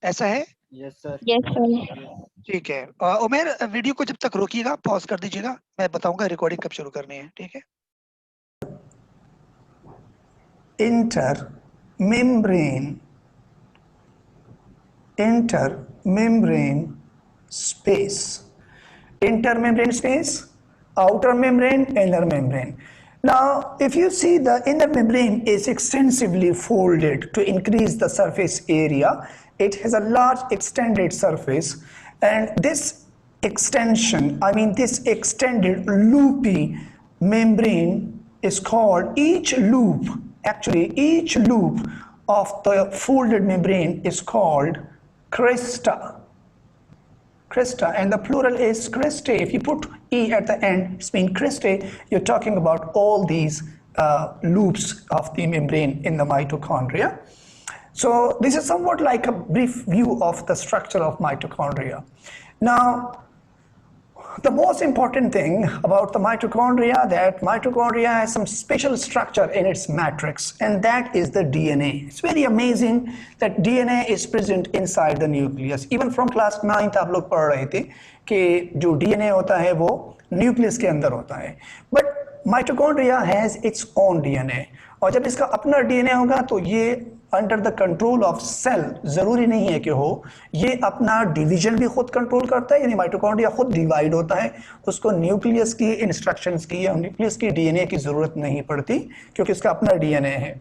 ऐसा है? Yes sir. Yes sir. ठीक है। उमेर, वीडियो को जब तक रोकिएगा, पॉज कर दीजिएगा, मैं बताऊंगा रिकॉर्डिंग कब शुरू करनी है, ठीक है? intermembrane space. Intermembrane space, outer membrane, inner membrane. Now, if you see, the inner membrane is extensively folded to increase the surface area. It has a large extended surface, and this extension, this extended loopy membrane is called, each loop of the folded membrane is called crista. And the plural is cristae. If you put E at the end, it's mean cristae. You're talking about all these loops of the membrane in the mitochondria. So this is somewhat like a brief view of the structure of mitochondria. Now, the most important thing about the mitochondria, that mitochondria has some special structure in its matrix, and that is the DNA. It's very amazing that DNA is present inside the nucleus. Even from class 9th आप लोग पढ़ रहे थे कि जो DNA होता है वो न्यूक्लियस के अंदर होता है, but mitochondria has its own DNA. और जब इसका अपना DNA होगा तो ये under the control of cell, जरूरी नहीं है कि हो, ये अपना डिवीजन भी खुद कंट्रोल करता है, यानी माइटोकॉन्ड्रिया खुद डिवाइड होता है, उसको न्यूक्लियस की इंस्ट्रक्शंस की या न्यूक्लियस की डीएनए की जरूरत नहीं पड़ती क्योंकि इसका अपना डीएनए है।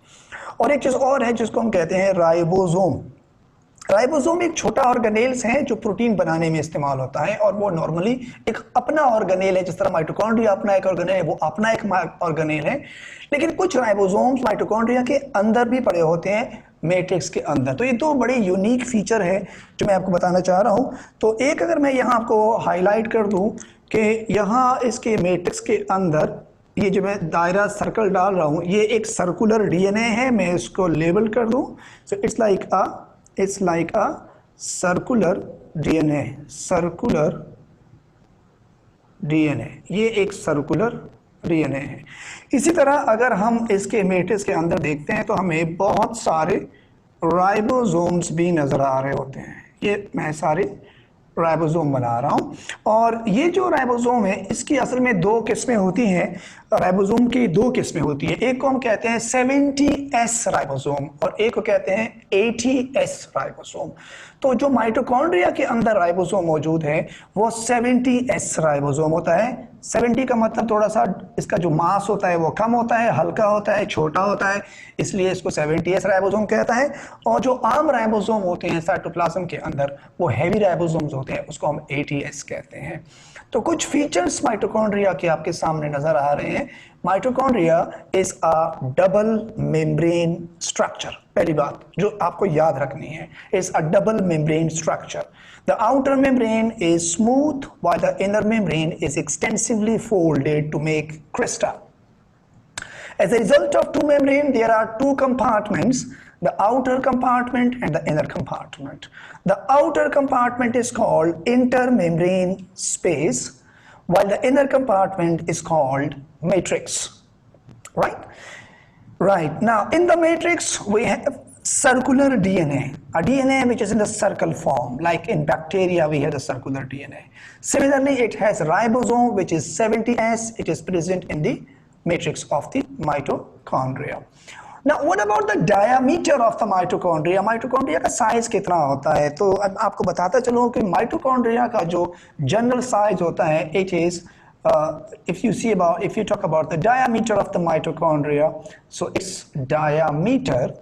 और एक चीज और है जिसको हम कहते हैं राइबोसोम। राइबोसोम एक छोटा ऑर्गेनेल्स है जो प्रोटीन बनाने में इस्तेमाल होता है, और वो नॉर्मली एक अपना ऑर्गेनेल है। जिस तरह माइटोकॉन्ड्रिया अपना एक ऑर्गेनेल है, वो अपना एक ऑर्गेनेल है, लेकिन कुछ राइबोसोम्स माइटोकॉन्ड्रिया के अंदर भी पड़े होते हैं, मैट्रिक्स के अंदर। तो ये दो बड़े यूनिक फीचर है जो मैं आपको बताना चाह रहा हूँ। तो एक अगर मैं यहाँ आपको हाईलाइट कर दूँ कि यहाँ इसके मैट्रिक्स के अंदर ये जो मैं दायरा सर्कल डाल रहा हूँ, ये एक सर्कुलर डीएनए है। मैं इसको लेबल कर दूँ, so it's like a circular DNA, ये एक सर्कुलर डीएनए है। इसी तरह अगर हम इसके मैट्रिक्स के अंदर देखते हैं तो हमें बहुत सारे राइबोसोम्स भी नजर आ रहे होते हैं। ये मैं सारे राइबोसोम बना रहा हूँ, और ये जो राइबोसोम है इसकी असल में दो किस्में होती हैं। राइबोसोम की दो किस्में होती हैं, एक को हम कहते हैं 70S राइबोसोम और एक को कहते हैं 80S राइबोसोम। तो जो माइटोकॉन्ड्रिया के अंदर राइबोसोम मौजूद है वो 70S राइबोसोम होता है। 70 का मतलब थोड़ा सा इसका जो मास होता है वो कम होता है, हल्का होता है, छोटा होता है, इसलिए इसको 70S राइबोसोम कहता है। और जो आम राइबोसोम होते हैं साइटोप्लाज्म के अंदर वो हैवी राइबोसोम्स होते हैं, उसको हम 80S कहते हैं। तो कुछ फीचर्स माइटोकॉन्ड्रिया के आपके सामने नजर आ रहे हैं। Mitochondria is a double membrane structure. पहली बात जो आपको याद रखनी है, is a double membrane structure. The outer membrane is smooth while the inner membrane is extensively folded to make crista. As a result of two membranes, there are two compartments, the outer compartment and the inner compartment. The outer compartment is called intermembrane space, while the inner compartment is called matrix. Right. Now, in the matrix, we have circular DNA, a DNA which is in the circle form, like in bacteria we have the circular DNA. Similarly, it has ribosome which is 70S. It is present in the matrix of the mitochondria. Now, what about the diameter of the mitochondria? Mitochondria का size कितना होता है? तो अब आपको बताता चलूँ कि mitochondria का जो general size होता है, it is if you talk about the diameter of the mitochondria, so its diameter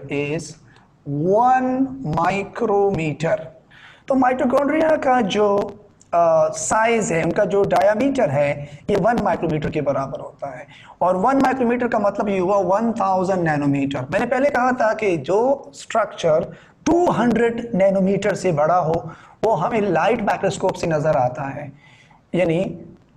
is 1 micrometer. तो माइटोकॉन्ड्रिया का जो साइज है, उनका जो डायामीटर है, ये 1 माइक्रोमीटर के बराबर होता है। और 1 माइक्रोमीटर का मतलब ये हुआ 1000 नैनोमीटर। मैंने पहले कहा था कि जो स्ट्रक्चर 200 नैनोमीटर से बड़ा हो वो हमें लाइट माइक्रोस्कोप से नजर आता है। यानी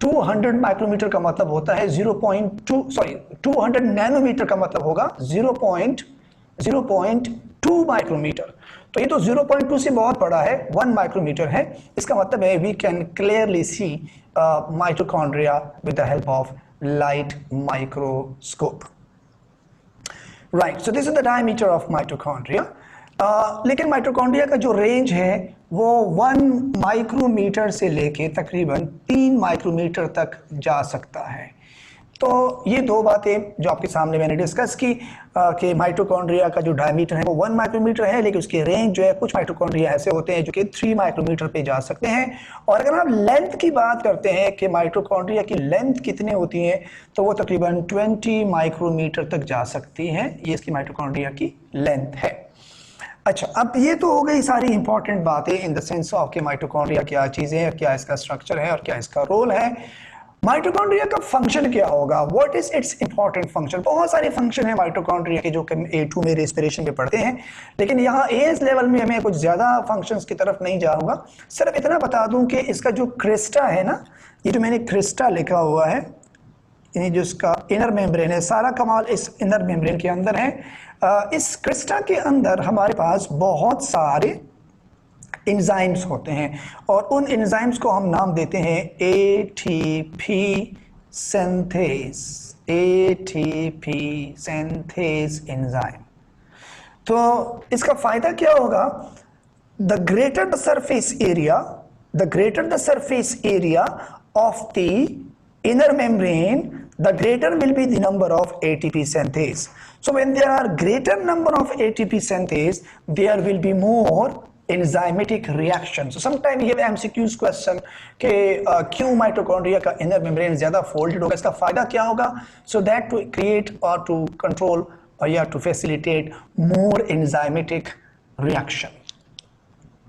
200 माइक्रोमीटर का मतलब होता है 200 नैनोमीटर का मतलब होगा 0.2 माइक्रोमीटर। तो ये तो 0.2 से बहुत बड़ा है, 1 माइक्रोमीटर है। इसका मतलब है we can clearly see mitochondria with the help of light microscope. Right, so this is the diameter of mitochondria. लेकिन माइटोकॉन्ड्रिया का जो रेंज है वो 1 माइक्रोमीटर से लेके तकरीबन 3 माइक्रोमीटर तक जा सकता है। तो ये दो बातें जो आपके सामने मैंने डिस्कस की कि माइटोकॉन्ड्रिया का जो डायमीटर है वो 1 माइक्रोमीटर है, लेकिन उसकी रेंज जो है, कुछ माइटोकॉन्ड्रिया ऐसे होते हैं जो कि 3 माइक्रोमीटर पे जा सकते हैं। और अगर आप लेंथ की बात करते हैं कि माइटोकॉन्ड्रिया की लेंथ कितनी होती है, तो वो तकरीबन 20 माइक्रोमीटर तक जा सकती है। ये इसकी माइटोकॉन्ड्रिया की लेंथ है। अच्छा, अब ये तो हो गई सारी इंपॉर्टेंट बातें इन द सेंस ऑफ कि माइटोकॉन्ड्रिया क्या चीज़ें हैं, क्या इसका स्ट्रक्चर है और क्या इसका रोल है। माइटोकॉन्ड्रिया का फंक्शन क्या होगा, what is it's important function. बहुत सारे फंक्शन है माइटोकॉन्ड्रिया के जो कि A2 में रेस्पिरेशन पे पढ़ते हैं, लेकिन यहाँ एज लेवल में मैं कुछ ज़्यादा फंक्शंस की तरफ नहीं जाऊँगा। सिर्फ इतना बता दूँ कि इसका जो क्रिस्टा है ना, ये जो मैंने क्रिस्टा लिखा हुआ है, यानी जो इसका इनर मेम्ब्रेन है, सारा कमाल इस इनर मेम्ब्रेन के अंदर है। इस क्रिस्टा के अंदर हमारे पास बहुत सारे एंजाइम्स होते हैं और उन एंजाइम्स को हम नाम देते हैं ATP synthase, ATP synthase enzyme. तो इसका फायदा क्या होगा, the greater the surface area, the greater the surface area of the inner membrane, the greater will be the number of ATP synthase. So when there are greater number of ATP synthase, there will be more enzymatic reaction. So sometimes ये MCQs question कि क्यों mitochondria का inner membrane ज़्यादा folded होगा, इसका फायदा क्या होगा? So that to create or to control or yeah to facilitate more enzymatic reaction.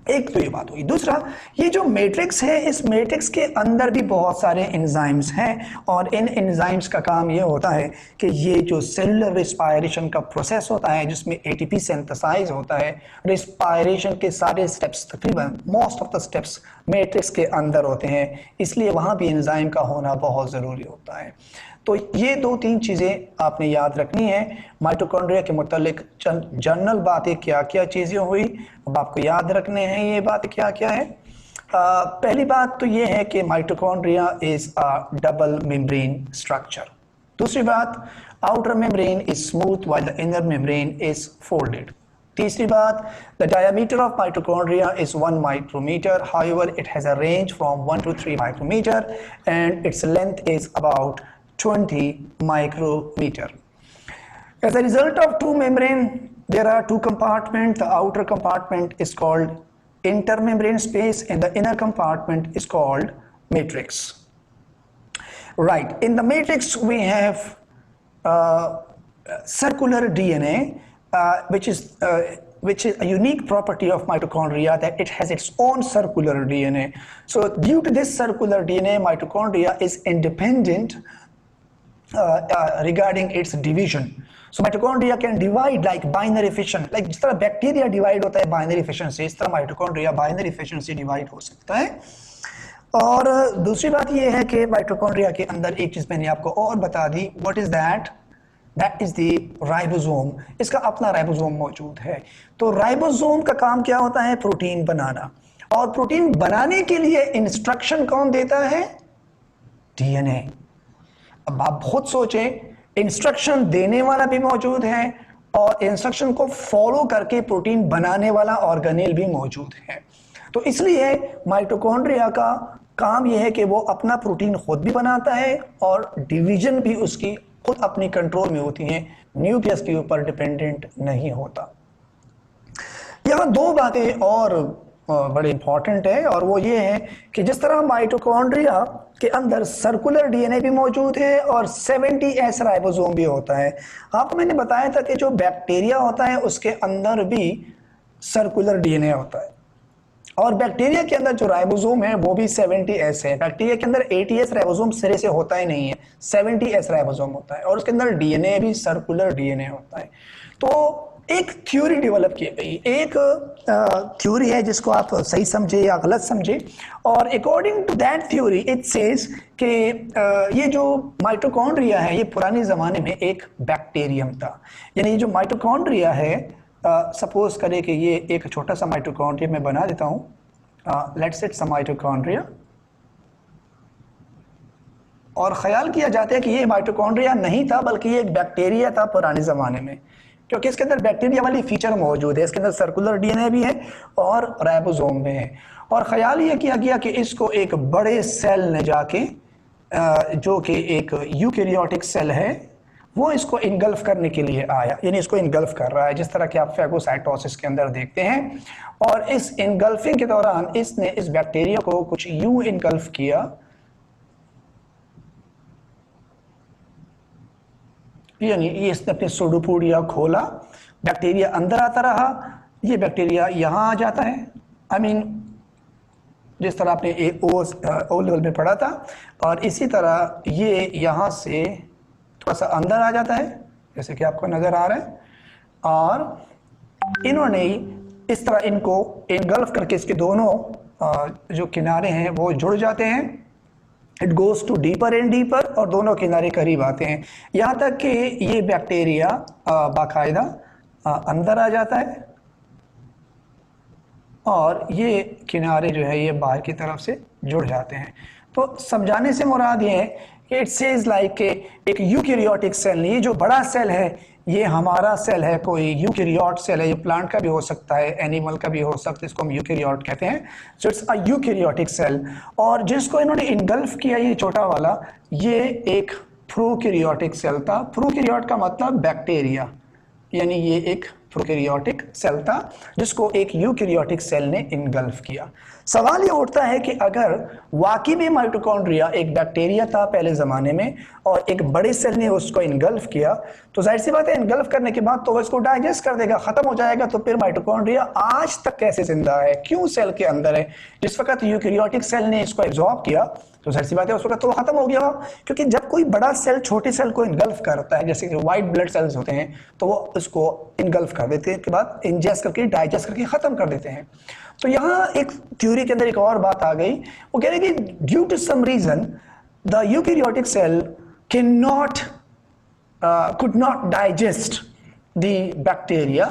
एक तो ये बात हुई। दूसरा, ये जो मैट्रिक्स है, इस मैट्रिक्स के अंदर भी बहुत सारे एंजाइम्स हैं और इन एंजाइम्स का काम ये होता है कि ये जो सेलुलर रिस्पायरेशन का प्रोसेस होता है जिसमें एटीपी सिंथेसाइज होता है, रिस्पायरेशन के सारे स्टेप्स, तकरीबन most of the steps matrix के अंदर होते हैं, इसलिए वहाँ भी एंजाइम का होना बहुत ज़रूरी होता है। तो ये 2-3 चीज़ें आपने याद रखनी है। माइटोकॉन्ड्रिया के मुतालिक जनरल बातें क्या क्या चीज़ें हुई, अब आपको याद रखने हैं ये बात क्या क्या है। पहली बात तो ये है कि mitochondria is a double membrane structure. दूसरी बात, outer membrane is smooth while the inner membrane is folded. तीसरी बात, the diameter of mitochondria is 1 micrometer, however it has a range from 1 to 3 micrometer and its length is about 20 micrometer. As a result of two membrane, there are two compartments. The outer compartment is called intermembrane space and the inner compartment is called matrix. Right, in the matrix we have circular DNA, which is a unique property of mitochondria, that it has its own circular DNA. So due to this circular DNA, mitochondria is independent regarding its division. So mitochondria can divide like binary fission, like जिस तरह bacteria divide होता है binary fission से, इस तरह mitochondria binary fission से divide हो सकता है। और दूसरी बात ये है कि माइटोकॉन्ड्रिया के अंदर एक चीज मैंने आपको और बता दी, what is that, that is the ribosome. इसका अपना राइबोसोम मौजूद है। तो राइबोसोम का काम क्या होता है, प्रोटीन बनाना, और प्रोटीन बनाने के लिए इंस्ट्रक्शन कौन देता है, डीएनए। अब आप बहुत सोचें, इंस्ट्रक्शन देने वाला भी मौजूद है और इंस्ट्रक्शन को फॉलो करके प्रोटीन बनाने वाला ऑर्गेनेल भी मौजूद है। तो इसलिए माइटोकॉन्ड्रिया का काम यह है कि वो अपना प्रोटीन खुद भी बनाता है और डिवीजन भी उसकी खुद अपनी कंट्रोल में होती है, न्यूक्लियस के ऊपर डिपेंडेंट नहीं होता। यहाँ 2 बातें और बड़े इंपॉर्टेंट है, और वो ये है कि जिस तरह माइटोकॉन्ड्रिया के अंदर सर्कुलर डीएनए भी मौजूद है और 70S राइबोसोम भी होता है। आपको मैंने बताया था कि जो बैक्टीरिया होता है उसके अंदर भी सर्कुलर डीएनए होता है, और बैक्टीरिया के अंदर जो राइबोसोम है वो भी 70S है। बैक्टीरिया के अंदर 80S राइबोसोम सिरे से होता ही नहीं है, 70S राइबोसोम होता है, और उसके अंदर डीएनए भी सर्कुलर डीएनए होता है। तो एक थ्योरी डेवलप की गई, एक थ्योरी है जिसको आप सही समझे या गलत समझे, और according to that theory it says कि ये जो माइटोकॉन्ड्रिया है ये पुराने ज़माने में एक बैक्टीरियम था। यानी ये जो माइटोकॉन्ड्रिया है, सपोज करें कि ये एक छोटा सा माइटोकॉन्ड्रिया मैं बना देता हूँ, लेट्स इट्स अ माइटोकॉन्ड्रिया, और ख्याल किया जाता है कि ये माइटोकॉन्ड्रिया नहीं था बल्कि ये एक बैक्टीरिया था पुराने ज़माने में। क्योंकि इसके अंदर बैक्टीरिया वाली फीचर मौजूद है, इसके अंदर सर्कुलर डीएनए भी है और राइबोसोम भी है। और ख्याल ये किया गया कि इसको एक बड़े सेल ने जाके जो कि एक यूकैरियोटिक सेल है वो इसको इनगल्फ करने के लिए आया, यानी इसको इनगल्फ कर रहा है, जिस तरह के आप फेगोसाइटोसिस के अंदर देखते हैं। और इस इनगल्फिंग के दौरान इसने इस बैक्टीरिया को कुछ यूं इनगल्फ किया, यानी ये इसने अपने सूडोपोडिया खोला, बैक्टीरिया अंदर आता रहा, ये बैक्टीरिया यहाँ आ जाता है। आई मीन जिस तरह आपने ओ लेवल में पढ़ा था, और इसी तरह ये यहाँ से थोड़ा सा अंदर आ जाता है जैसे कि आपको नजर आ रहा है, और इन्होंने इस तरह इनको इनगल्फ करके इसके दोनों जो किनारे हैं वो जुड़ जाते हैं। It goes to deeper and deeper, और दोनों किनारे करीब आते हैं, यहाँ तक कि ये बैक्टीरिया बाकायदा अंदर आ जाता है और ये किनारे जो है ये बाहर की तरफ से जुड़ जाते हैं। तो समझाने से मुराद ये है कि इट सेज लाइक एक यूकैरियोटिक सेल, ये जो बड़ा सेल है ये हमारा सेल है, कोई यूकैरियोट सेल है, ये प्लांट का भी हो सकता है, एनिमल का भी हो सकता है, इसको हम यूकैरियोट कहते हैं। So it's a eukaryotic cell, और जिसको इन्होंने इनगल्फ किया ये छोटा वाला, ये एक प्रोकैरियोटिक सेल था। प्रोकैरियोट का मतलब बैक्टीरिया, यानी ये एक प्रोकैरियोटिक सेल था जिसको एक यूकैरियोटिक सेल ने इनगल्फ किया। सवाल ये उठता है कि अगर वाकई में माइटोकॉन्ड्रिया एक बैक्टीरिया था पहले ज़माने में और एक बड़े सेल ने उसको इनगल्फ किया, तो जाहिर सी बात है इनगल्फ करने के बाद तो वो इसको डाइजेस्ट कर देगा, ख़त्म हो जाएगा। तो फिर माइटोकॉन्ड्रिया आज तक कैसे जिंदा है, क्यों सेल के अंदर है? जिस वक्त यूकैरियोटिक सेल ने इसको एब्जॉर्ब किया तो जाहिर सी बात है उस वक्त तो खत्म हो गया। क्योंकि जब कोई बड़ा सेल छोटे सेल को इनगल्फ करता है, जैसे कि व्हाइट ब्लड सेल्स होते हैं, तो वो उसको इनगल्फ कर देते हैं, के बाद इंजेस्ट करके डाइजेस्ट करके खत्म कर देते हैं। तो यहाँ एक थ्योरी के अंदर एक और बात आ गई, वो कह रहे हैं कि due to some reason the eukaryotic cell can not could not digest the bacteria।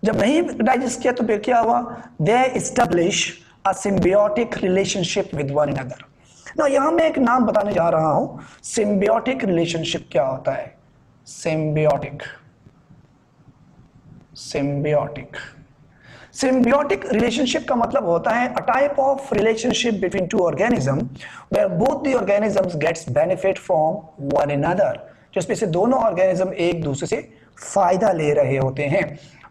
जब नहीं डाइजेस्ट किया तो फिर क्या हुआ? They establish a symbiotic relationship with one another। ना यहाँ मैं एक नाम बताने जा रहा हूं, सिम्बियोटिक रिलेशनशिप क्या होता है? सिम्बियोटिक सिम्बियोटिक सिम्बियोटिक रिलेशनशिप का मतलब होता है a type of relationship between two organisms where both the organisms gets benefit from one another, जिसमें से दोनों ऑर्गेनिज्म एक दूसरे से फायदा ले रहे होते हैं।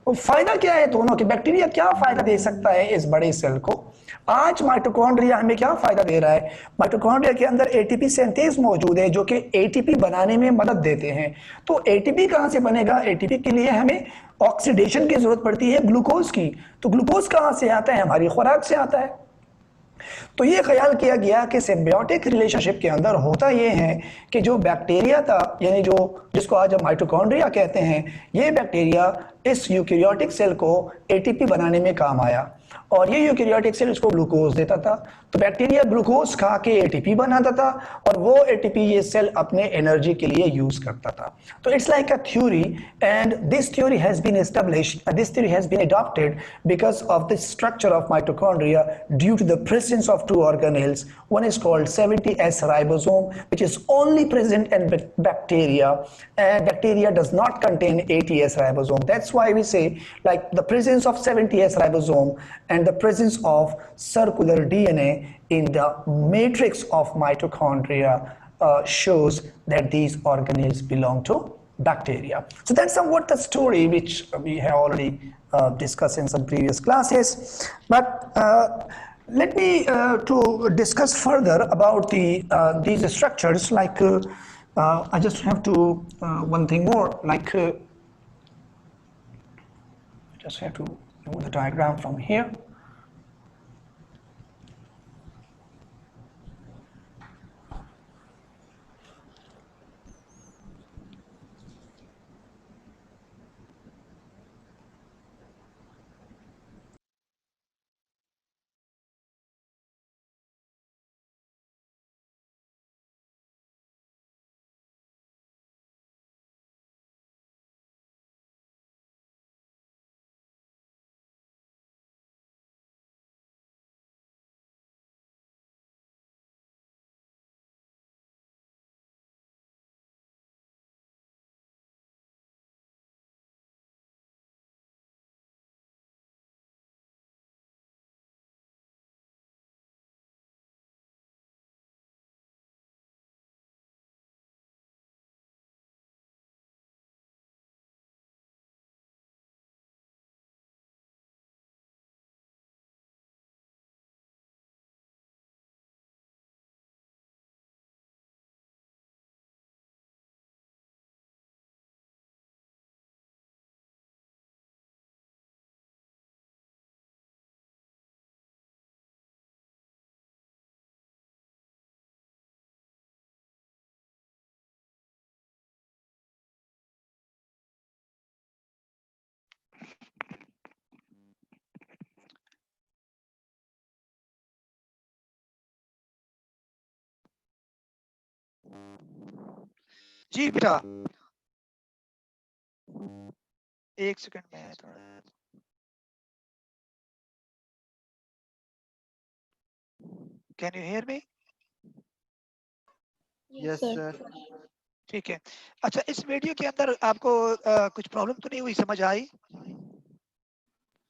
और फायदा क्या है दोनों के? बैक्टीरिया क्या फायदा दे सकता है इस बड़े सेल को? आज माइटोकॉन्ड्रिया हमें क्या फायदा दे रहा है? माइटोकॉन्ड्रिया के अंदर एटीपी सिंथेज मौजूद है जो कि एटीपी बनाने में मदद देते हैं। तो एटीपी कहां से बनेगा? एटीपी के लिए हमें ऑक्सीडेशन की जरूरत पड़ती है ग्लूकोज की। तो ग्लूकोज कहां से आता है? हमारी खुराक से आता है। तो ये ख्याल किया गया कि सिम्बियोटिक रिलेशनशिप के अंदर होता ये है कि जो बैक्टीरिया था, यानी जो जिसको आज हम माइटोकॉन्ड्रिया कहते हैं, ये बैक्टीरिया इस यूकैरियोटिक सेल को एटीपी बनाने में काम आया, और ये यूकैरियोटिक सेल इसको ग्लूकोज देता था। तो बैक्टीरिया ग्लूकोज खा के एटीपी बनाता था, और वो एटीपी ये सेल अपने एनर्जी के लिए यूज करता था। तो it's like a theory, and this theory has been established, this theory has been adopted because of the structure of mitochondria due to the presence of two organelles. One is called 70S ribosome, which is only present in bacteria, and bacteria does not contain 80S ribosome. That's why we say like the presence of 70S ribosome and the presence of circular DNA in the matrix of mitochondria shows that these organelles belong to bacteria. So that's somewhat the story which we have already discussed in some previous classes. But let me to discuss further about these structures. Like I just have to one thing more. Like just have to move the diagram from here. जी बेटा, एक second में थोड़ा। Can you hear me? Yes, sir. ठीक है। अच्छा, इस video के अंदर आपको कुछ प्रॉब्लम तो नहीं हुई, समझ आई?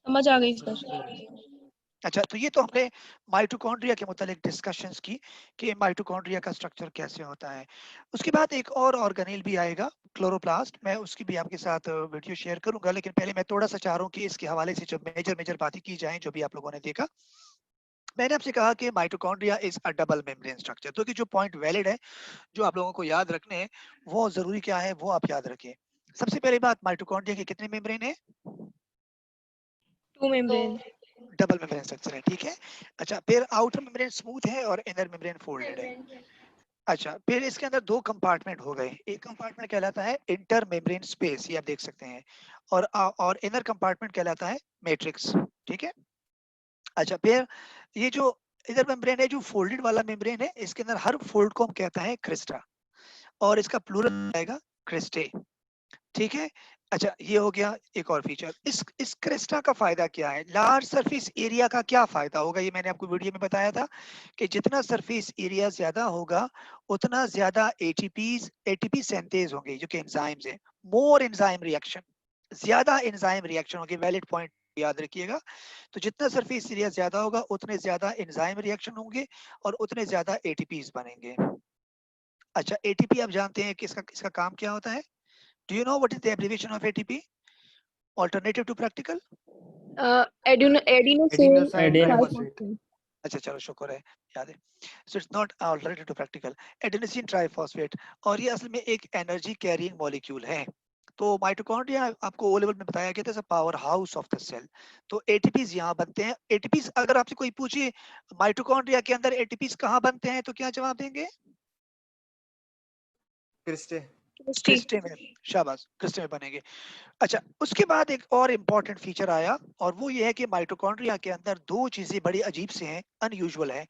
समझ आ गई सर। अच्छा, तो ये तो हमने माइटोकॉन्ड्रिया के मुतालिक डिस्कशंस की कि माइटोकॉन्ड्रिया का स्ट्रक्चर कैसे होता है। उसके बाद एक और ऑर्गेनेल भी आएगा, क्लोरोप्लास्ट। मैं उसकी भी आपके साथ वीडियो शेयर करूंगा, लेकिन पहले मैं थोड़ा सा चाह रहा हूँ कि इसके हवाले से जो मेजर बातें की जाएं, जो भी आप लोगों ने देखा। मैंने आपसे कहा कि mitochondria is a double membrane structure. तो कि जो पॉइंट वैलिड है, जो आप लोगों को याद रखने हैं, वो जरूरी क्या है वो आप याद रखें। सबसे पहली बात, माइटोकॉन्ड्रिया के कितने मेम्ब्रेन है? 2 मेम्ब्रेन। डबल मेम्ब्रेन स्ट्रक्चर है, ठीक है। अच्छा, फिर आउटर मेम्ब्रेन स्मूथ है और इनर मेम्ब्रेन फोल्डेड है। अच्छा, फिर इसके अंदर दो कंपार्टमेंट हो गए। एक कंपार्टमेंट कहलाता है इंटर मेम्ब्रेन स्पेस, ये आप देख सकते हैं, और इनर कंपार्टमेंट कहलाता है मैट्रिक्स, ठीक है। अच्छा, फिर ये जो इनर मेम्ब्रेन है, जो फोल्डेड वाला मेम्ब्रेन है, इसके अंदर हर फोल्ड को हम कहता है क्रिस्टा, और इसका प्लूरल आएगा क्रिस्टे, ठीक है। अच्छा, ये हो गया एक और फीचर। इस क्रिस्टा का फायदा क्या है? लार्ज सरफेस एरिया का क्या फायदा होगा, ये मैंने आपको वीडियो में बताया था कि जितना सरफेस एरिया ज्यादा होगा, उतना ज्यादा एटीपी सिंथेज होंगे, जो कि एंजाइम्स है। मोर एंजाइम रिएक्शन, ज्यादा एंजाइम रिएक्शन होंगे, वैलिड पॉइंट याद रखिएगा। तो जितना सरफेस एरिया ज्यादा होगा, उतने ज्यादा एंजाइम रिएक्शन होंगे और उतने ज्यादा एटीपीज बनेंगे। अच्छा, एटीपी आप जानते हैं कि इसका काम क्या होता है? Do you know what is the abbreviation of ATP? Alternative to practical? Adenosine Adenosine triphosphate. Triphosphate. अच्छा, चलो शुक्र है, याद है। So it's not alternative to practical. Adenosine triphosphate, और ये असल में एक एनर्जी कैरिंग मॉलिक्यूल है। तो माइटोकॉन्ड्रिया आपको ओ लेवल में बताया गया था, power house of the cell. तो एटीपीज यहाँ बनते हैं। एटीपीज अगर आपसे कोई पूछे माइटोकॉन्ड्रिया के अंदर एटीपीज कहाँ बनते हैं, तो क्या जवाब देंगे? Christe. क्रिस्टे में। शाबाश, क्रिस्टे में बनेंगे। अच्छा, उसके बाद एक और इम्पोर्टेंट फीचर आया, और वो ये है कि माइटोकॉन्ड्रिया के अंदर दो चीजें बड़ी अजीब से हैं, अनयूजुअल है।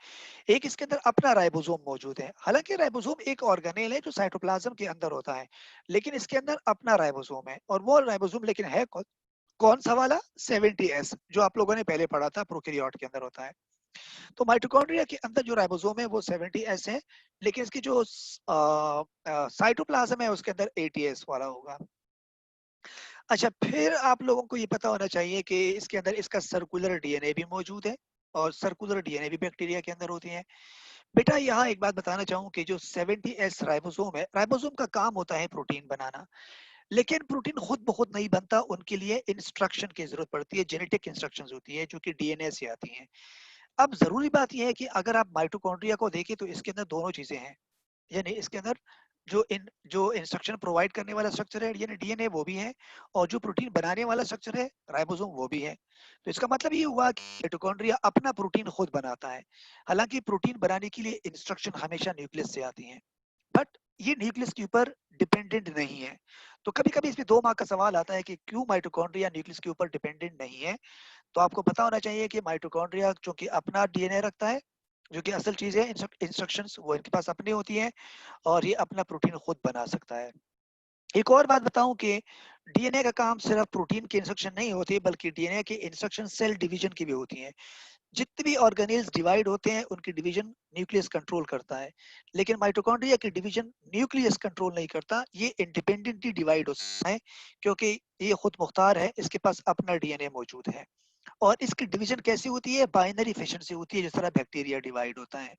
एक, इसके अंदर अपना राइबोसोम मौजूद है। हालांकि राइबोसोम एक ऑर्गेनेल है जो साइटोप्लाज्म के अंदर होता है, लेकिन इसके अंदर अपना राइबोसोम है। और वो राइबोसोम लेकिन है कौन सा वाला? 70S, जो आप लोगों ने पहले पढ़ा था, प्रोकैरियोट के अंदर होता है। तो माइटोकॉन्ड्रिया के अंदर जो राइबोसोम है वो 70S है, लेकिन इसकी जो साइटोप्लाज्म है उसके अंदर 80S वाला होगा। अच्छा, फिर आप लोगों को ये पता होना चाहिए कि इसके अंदर इसका सर्कुलर डीएनए भी मौजूद है, और सर्कुलर डीएनए भी बैक्टीरिया के अंदर होती है। बेटा, यहाँ एक बात बताना चाहूँ कि जो 70S राइबोसोम है, राइबोसोम का काम होता है प्रोटीन बनाना, लेकिन प्रोटीन खुद ब खुद नहीं बनता, उनके लिए इंस्ट्रक्शन की जरूरत पड़ती है, जेनेटिक इंस्ट्रक्शंस होती है जो कि डीएनए से आती हैं। अब जरूरी बात यह है कि अगर आप माइटोकॉन्ड्रिया को देखें तो इसके अंदर दोनों चीजें हैं, यानी इसके अंदर जो इंस्ट्रक्शन प्रोवाइड करने वाला स्ट्रक्चर है यानी डीएनए, वो भी है, और जो प्रोटीन बनाने वाला स्ट्रक्चर है राइबोसोम, वो भी है। तो इसका मतलब ये हुआ कि माइटोकॉन्ड्रिया अपना प्रोटीन खुद बनाता है। हालांकि प्रोटीन बनाने के लिए इंस्ट्रक्शन हमेशा न्यूक्लियस से आती हैं, बट ये न्यूक्लियस के ऊपर डिपेंडेंट नहीं है। तो कभी कभी इसमें 2 मार्क का सवाल आता है कि क्यों माइटोकॉन्ड्रिया न्यूक्लियस के ऊपर डिपेंडेंट नहीं है। तो आपको पता होना चाहिए कि माइटोकॉन्ड्रिया चूंकि अपना डीएनए रखता है, जो कि असल चीज है, इंस्ट्रक्शंस वो इनके पास अपनी होती हैं, और ये अपना प्रोटीन खुद बना सकता है। एक और बात बताऊं कि डीएनए का काम सिर्फ प्रोटीन के इंस्ट्रक्शन नहीं होते, बल्कि डीएनए के इंस्ट्रक्शन सेल डिवीजन की भी होती हैं। जितने भी ऑर्गेनेल्स डिवाइड होते हैं, उनकी डिवीजन न्यूक्लियस कंट्रोल करता है, लेकिन माइटोकॉन्ड्रिया की डिवीजन न्यूक्लियस कंट्रोल नहीं करता, ये इंडिपेंडेंटली डिवाइड होता है, क्योंकि ये खुद मुख्तार है, इसके पास अपना डीएनए मौजूद है। और इसकी डिवीजन कैसी होती है? बाइनरी फैशन से होती है, जिस तरह बैक्टीरिया डिवाइड होता है।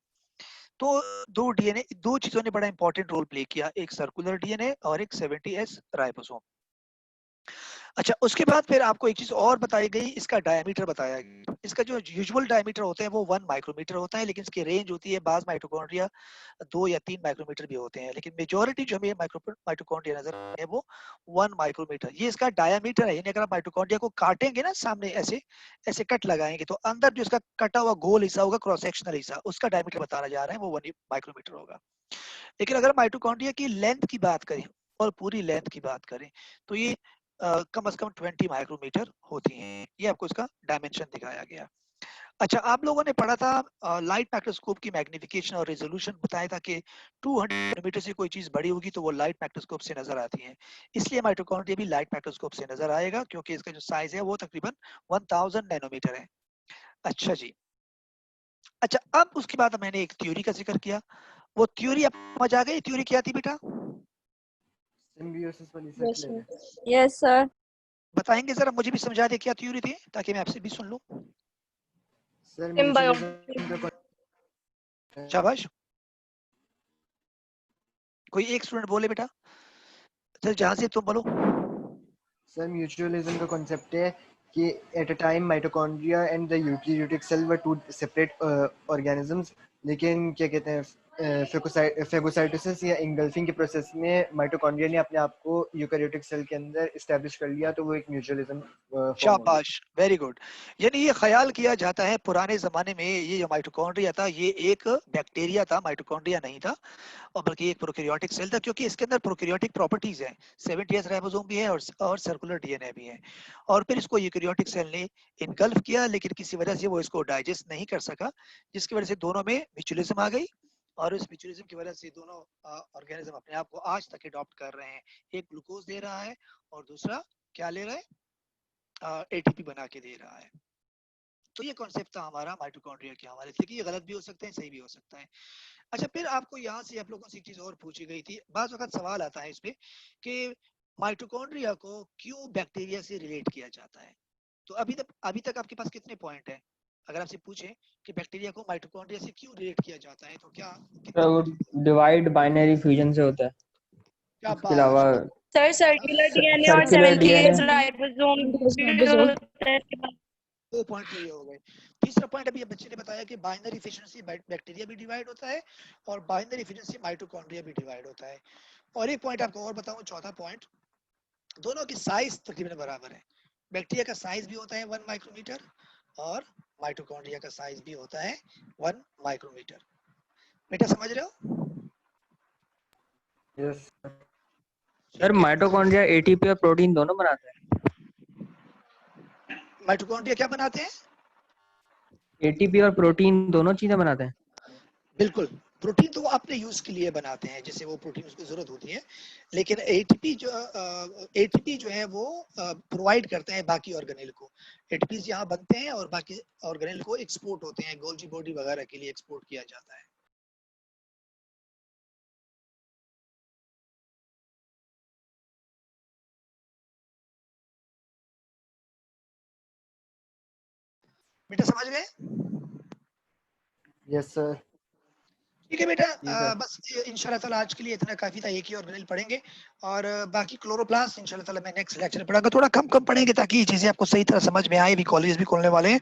तो दो चीजों ने बड़ा इंपॉर्टेंट रोल प्ले किया, एक सर्कुलर डीएनए और एक 70S राइबोसोम। अच्छा, उसके बाद फिर आपको एक चीज और बताई गई, इसका डायमीटर बताया गया। इसका जो यूजुअल डायमीटर होता है वो 1 माइक्रोमीटर होता है, लेकिन इसकी रेंज होती है, बाज माइटोकॉन्ड्रिया 2 या 3 माइक्रोमीटर भी होते हैं, लेकिन मेजोरिटी जो हमें माइटोकॉन्ड्रिया नजर है वो 1 माइक्रोमीटर, ये इसका डायमीटर है। यानी अगर आप माइटोकॉन्ड्रिया को काटेंगे ना, सामने ऐसे ऐसे कट लगाएंगे, तो अंदर जो इसका कटा हुआ गोल हिस्सा होगा, क्रॉस सेक्शनल हिस्सा, उसका डायमीटर बताया जा रहा है, वो 1 माइक्रोमीटर होगा। लेकिन अगर माइटोकॉन्ड्रिया की लेंथ की बात करें, और पूरी लेंथ की बात करें, तो ये कम से कम 20 माइक्रोमीटर होती हैं। ये आपको इसका डायमेंशन दिखाया गया। अच्छा, आप लोगों ने पढ़ा था लाइट माइक्रोस्कोप की मैग्निफिकेशन और रेजोल्यूशन बताया था कि 200 नैनोमीटर से कोई चीज बड़ी होगी तो वो लाइट माइक्रोस्कोप से नजर आती है। इसलिए माइटोकॉन्ड्रिया भी लाइट माइक्रोस्कोप से नजर आएगा क्योंकि इसका जो साइज है वो तकरीबन 1000 नैनोमीटर है। अच्छा जी। अच्छा, अब उसके बाद मैंने एक थ्योरी का जिक्र किया। वो थ्योरी आप समझ आ गई? थ्योरी क्या थी बेटा? सिम्बियोसिस वाली Yes, सर्कुलर sir. है। Yes, sir. बताएंगे जरा, मुझे भी समझा दे क्या थ्योरी थी ताकि मैं आपसे भी सुन लूं। Sir Symbiotic. म्यूचुअलिज्म का शाबाश, कोई एक स्टूडेंट बोले बेटा। चल जहां से तुम बोलो। सर म्यूचुअलिज्म का कॉन्सेप्ट है कि at a time mitochondria and the eukaryotic cell were two separate organisms, लेकिन क्या कहते हैं फेगोसाइटोसिस या इंगल्फिंग के प्रोसेस में माइटोकॉन्ड्रिया ने अपने आप को यूकेरियोटिक सेल के अंदर एस्टेब्लिश कर लिया, तो वो एक म्यूचुअलिज्म फॉर्म हो गई। शाबाश, वेरी गुड। यानी ये ख्याल किया जाता है पुराने जमाने में ये जो माइटोकॉन्ड्रिया था ये एक बैक्टीरिया था, माइटोकॉन्ड्रिया नहीं था, और बल्कि एक प्रोकैरियोटिक सेल था क्योंकि इसके अंदर प्रोकैरियोटिक प्रॉपर्टीज हैं। 70s राइबोसोम भी है और सर्कुलर डीएनए भी है। और फिर इसको यूकेरियोटिक सेल ने इनगल्फ किया, लेकिन किसी वजह से वो इसको डाइजेस्ट नहीं कर सका, जिसकी वजह से दोनों में म्यूचुअलिज्म आ गई। और इस म्यूचुअलिज्म की वजह से दोनों ऑर्गेनिज्म अपने आप को आज तक अडॉप्ट कर रहे हैं। एक ग्लूकोज दे रहा है और दूसरा क्या ले रहा है? एटीपी बना के दे रहा है। तो ये कॉन्सेप्ट था हमारा माइटोकॉन्ड्रिया के हवाले से कि ये गलत भी हो सकते हैं, सही भी हो सकता है। अच्छा, फिर आपको यहाँ से आप लोगों से एक चीज और पूछी गई थी, बाज़ वक़्त सवाल आता है इसपे कि माइटोकॉन्ड्रिया को क्यों बैक्टीरिया से रिलेट किया जाता है। तो अभी तक आपके पास कितने पॉइंट है? अगर आपसे पूछे कि बैक्टीरिया को माइटोकॉन्ड्रिया से क्यों रिलेट किया जाता है तो क्या कितने तो वो पॉइंट? डिवाइड बाइनरी फ्यूजन से होता है। क्या उसके बात अलावा है। Sir, circular DNA और सर्कुलर 78 डीएनए। राइबोसोम भी होता है इसके पास। 2 पॉइंट तो ये हो गए। तीसरा पॉइंट अभी बच्चे ने बताया कि बाइनरी एफिशिएंसी बैक्टीरिया भी डिवाइड होता है और बाइनरी एफिशिएंसी माइटोकॉन्ड्रिया भी डिवाइड होता है। और एक पॉइंट आपको और बताऊं, चौथा पॉइंट, दोनों की साइज तकरीबन बराबर है। बैक्टीरिया का साइज भी होता है 1 माइक्रोमीटर और माइटोकॉन्ड्रिया का साइज भी होता है 1 माइक्रोमीटर। बेटा समझ रहे हो? यस सर ठीक है। माइटोकॉन्ड्रिया एटीपी और प्रोटीन दोनों बनाते हैं। माइटोकॉन्ड्रिया क्या बनाते हैं? एटीपी और प्रोटीन दोनों चीजें बनाते हैं। बिल्कुल। प्रोटीन तो वो अपने यूज के लिए बनाते हैं, जैसे वो प्रोटीन उसको जरूरत होती है, लेकिन एटीपी जो है वो प्रोवाइड करते हैं बाकी ऑर्गेनेल को। एटीपी यहाँ बनते हैं और बाकी ऑर्गेनेल को एक्सपोर्ट होते हैं, गोल्जी बॉडी वगैरह के लिए एक्सपोर्ट किया जाता है। बेटा समझ गए? Yes sir. ठीक है बेटा, जी सर। बस इंशाल्लाह ताला आज के लिए इतना काफी था, एक ही ऑर्गेनेल पढ़ेंगे और बाकी क्लोरोप्लास्ट इंशाल्लाह ताला मैं नेक्स्ट लेक्चर में पढ़ाऊंगा। थोड़ा कम कम पढ़ेंगे ताकि ये चीजें आपको सही तरह समझ में आए। भी कॉलेज भी खोलने वाले हैं।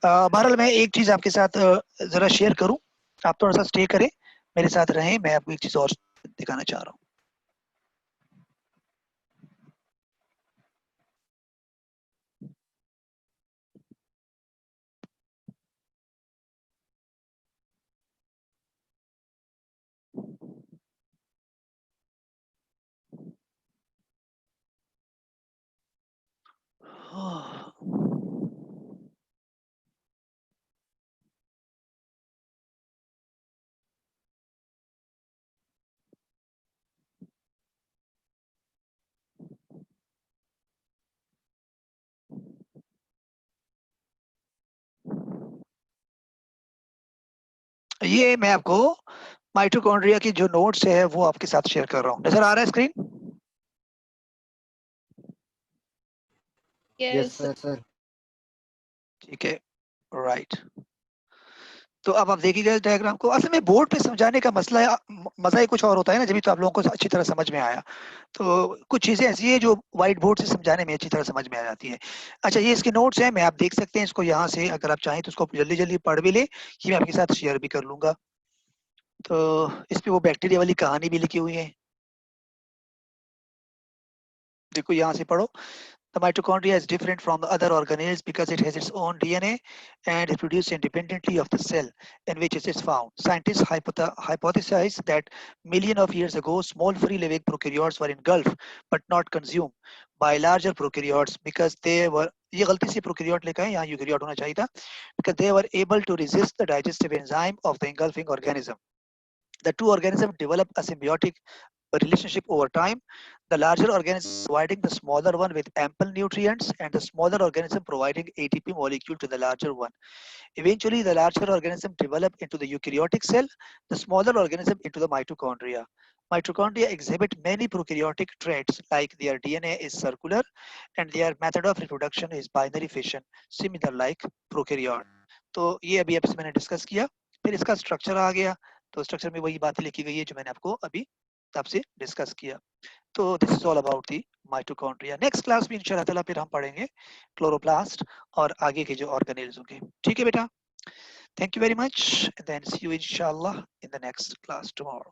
बहरहाल मैं एक चीज आपके साथ जरा शेयर करूं, आप थोड़ा सा स्टे करें, मेरे साथ रहें, मैं आपको एक चीज और दिखाना चाह रहा हूँ। ये मैं आपको माइटोकॉन्ड्रिया की जो नोट्स है वो आपके साथ शेयर कर रहा हूँ। नजर आ रहा है स्क्रीन? Yes Yes. सर। ठीक है, राइट। तो अब आप देखिएगा इस डायग्राम को। असल में बोर्ड पे समझाने का मजा ही कुछ और होता है ना, जब तो आप लोगों को अच्छी तरह समझ में आया। तो कुछ चीजें ऐसी है जो व्हाइट बोर्ड से समझाने में अच्छी तरह समझ में आ जाती है। अच्छा, ये इसके नोट्स हैं, मैं आप देख सकते हैं इसको यहाँ से, अगर आप चाहें तो उसको जल्दी जल्दी पढ़ भी ले, ये मैं आपके साथ शेयर भी कर लूंगा। तो इस पे वो बैक्टीरिया वाली कहानी भी लिखी हुई है, देखो यहाँ से पढ़ो। The mitochondria is different from the other organelles because it has its own DNA and is produced independently of the cell in which it is found. Scientists hypothesize that millions of years ago, small free-living prokaryotes were engulfed but not consumed by larger prokaryotes because they were ये गलती से prokaryote लिखा है, यहाँ eukaryote होना चाहिए था, because they were able to resist the digestive enzyme of the engulfing organism. The two organisms develop a symbiotic relationship over time. The larger organism providing the smaller one with ample nutrients, and the smaller organism providing ATP molecule to the larger one. Eventually, the larger organism develop into the eukaryotic cell, the smaller organism into the mitochondria. Mitochondria exhibit many prokaryotic traits, like their DNA is circular and their method of reproduction is binary fission, similar like prokaryote. तो ये अभी आपसे मैंने discuss किया, फिर इसका structure आ गया, तो स्ट्रक्चर में वही बातें लिखी गई है जो मैंने आपको अभी आपसे डिस्कस किया. तो this is all about the mitochondria. Next class में इंशाल्लाह ताला फिर हम पढ़ेंगे क्लोरोप्लास्ट और आगे के जो ऑर्गेनेल्स होंगे. ठीक है बेटा? Thank you very much, and then see you inshallah in the next class tomorrow.